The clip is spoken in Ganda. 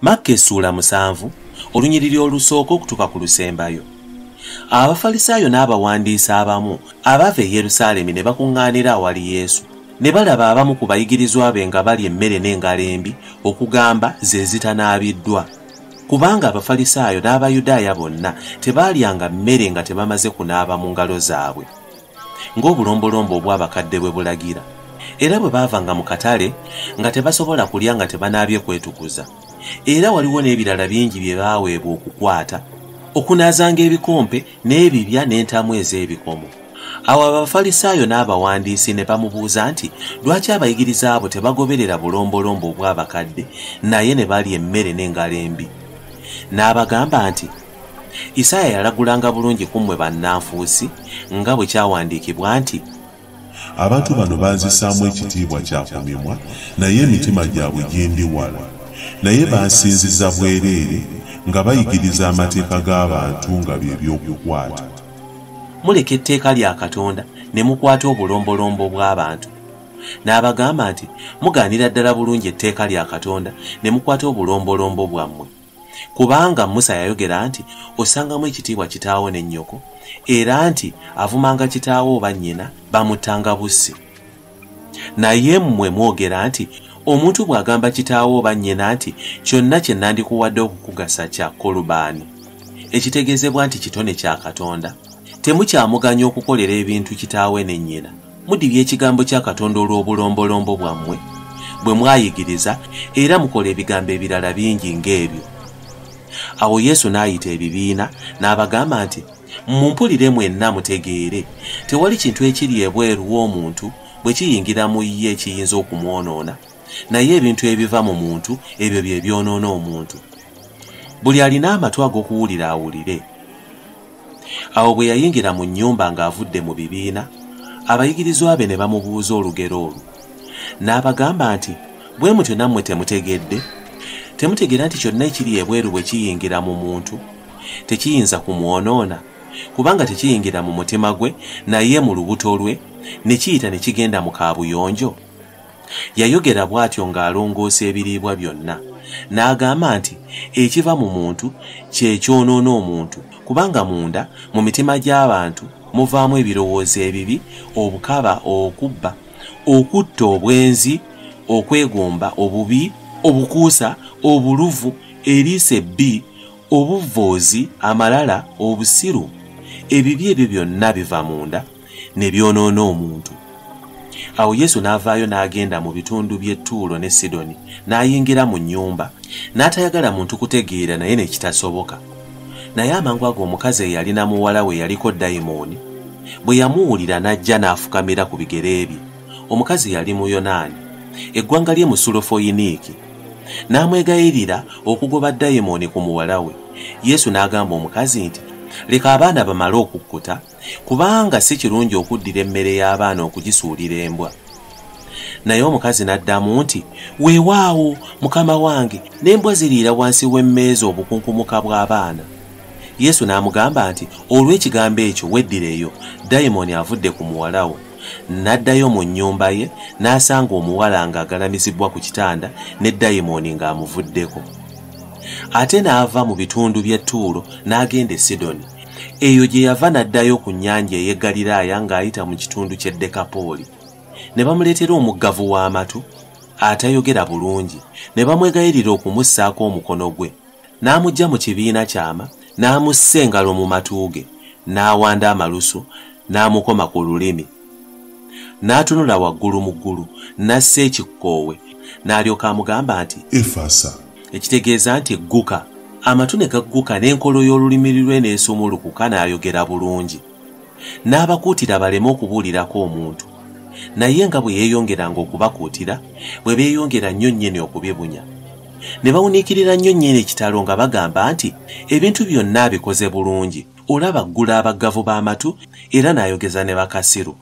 Makka essuula 7 olunyiriri olusooka okutuuka ku lusembayo. Abafalisaayo n'abawandiisi abamu abaava e Yerusaalemi ne bakuŋŋaanira awali Yesu, ne balaba abamu ku bayigirizwa be nga balya emmere n'engalo embi okugamba ze zitanaabiddwa. Kubanga Abafalisaayo n'Abayudaaya bonna tebaalyanga mmere nga tebamaze kunaaba mu ngalo zaabwe, ng'obulombolombo obw'abakadde bwe bulagira. Era bwe baavanga mu katale nga tebasobola kulya nga tebanaabye kwetukuza. Era waliwo n'ebirala bingi bye baaweebwa okukwata, okunaazanga ebikompe n'ebibya n'entamu ez'ebikomo. Awo Abafalisaayo n'abawandiisi ne bamubuuza nti lwaki abayigiriza abo tebagoberera bulombolombo obw'abakadde naye ne balya emmere n'engalo embi? N'abagamba nti Isaaya yalagulanga bulungi ku mmwe bannanfuusi nga bwe kyawandiikibwa nti, abantu bano banzisaamu ekitiibwa kya ku mimwa, naye emitima gyabwe gindi wala. Naye bansinziza bwereere nga bayigiriza amateeka g'abantu nga bye by'okukwata. Muleka etteeka lya Katonda ne mukwata obulombolombo bw'abantu. N'abagamba nti mugaanira ddala bulungi etteeka lya Katonda ne mukwata obulombolombo bwammwe. Kubanga Musa yayogera nti osangamu ekitiibwa kitaawo ne nnyoko, era nti avumanga kitaawo oba nnyina bamuttanga bussi. Naye mmwe mwogera nti omuntu bw'agamba kitaawo oba nnyina nti kyonna kye nandikuwadde okukugasa kya kolubaani, ekitegeezebwa nti kitone kya Katonda, temukyamuganya okukolera ebintu kitaawe ne nnyina, mudibya ekigambo kya Katonda olw'obulombolombo bwammwe bwe mwayigiriza, era mukola ebigambo ebirala bingi ng'ebyo. Awo Yesu n'ayita ebibiina n'abagamba nti mumpulire mwenna mutegeere, tewali kintu ekiri ebweru w'omuntu bwe kiyingira mu ye ekiyinza okumwonoona, naye ebintu ebiva mu muntu ebyo bye byonoona omuntu. Buli alina amatu ag'okuwulira awulire. Awo bwe yayingira mu nnyumba ng'avudde mu bibiina, abayigirizwa be ne bamubuuza olugero olwo. N'abagamba nti bwe mutyo nammwe temutegedde? Temutegeera nti kyonna ekiri ebweru bwe kiyingira mu muntu tekiyinza kumwonoona, kubanga tekiyingira mu mutima gwe naye mu lubuto lwe ne kiyita ne kigenda mu kaabuyonjo? Yayogera bw'atyo ng'alongoosa ebiriibwa byonna. N'agamba nti ekiva mu muntu kye kyonoona omuntu, kubanga munda mu mitima gy'abantu muvaamu ebirowoozo ebibi, obukaba, okubba, okutta, obwenzi, okwegomba, obubi, obukuusa, obuluvu, eriisa ebbi, obuvvoozi, amalala, obusiru. Ebibi ebyo byonna biva munda ne byonoona omuntu. Awo Yesu n'avaayo n'agenda mu bitundu by'e Ttuulo ne Sidoni, n'ayingira mu nnyumba, n'atayagala muntu kutegeera naye ne kitasoboka. Naye amangu ago omukazi eyalina muwala we yaliko dayimooni, bwe yamuwulira n'ajja n'afukamira ku bigere bye. Omukazi yali Muyonaani, eggwanga lye Musulofoyiniiki. N'amwegayirira okugoba dayimooni ku muwala we. Yesu n'agamba omukazi nti leka abaana bamale okukkuta, kubanga si kirungi okuddira emmere y'abaana okugisuulira embwa. Naye omukazi n'addamu nti weewaawo mukama wange, n'embwa ziriira wansi w'emmeeza obukunkumuka bw'abaana. Yesu n'amugamba nti olw'ekigambo ekyo weddireyo, dayimooni avudde ku muwala wo. N'addayo mu nnyumba ye n'asanga omuwala ng'agalamizibwa ku kitanda ne dayimooni ng'amuvuddeko. Ate n'ava mu bitundu by'e Ttuulo n'agenda e Sidoni. Eyo gye yava n'addayo ku nnyanja ey'e Ggaliraaya ng'ayita mu kitundu ky'e Dekapooli. Ne bamuleetera omuggavu w'amatu atayogera bulungi, ne bamwegayirira okumussaako omukono gwe. N'amuggya mu kibiina kyama, n'amussa engalo mu matu ge, n'awanda amalusu, n'amukoma ku lulimi. N'atunula waggulu mu ggulu, n'assa ekikkoowe, n'alyoka amugamba nti Efasa, ekitegeeza nti gguka. Amatu ne gagguka n'enkolo y'olulimi lwe n'esumulukuka n'ayogera bulungi. N'abakuutira baleme okubuulirako omuntu. Naye nga bwe yeeyongeranga okubakuutira, bwe beeyongera nnyo nnyini okubibunya. Ne bawuniikirira nnyo nnyini ekitalo nga bagamba nti ebintu byonna abikoze bulungi. Olaba ggula abaggavu b'amatu era n'ayogeza ne bakasiru.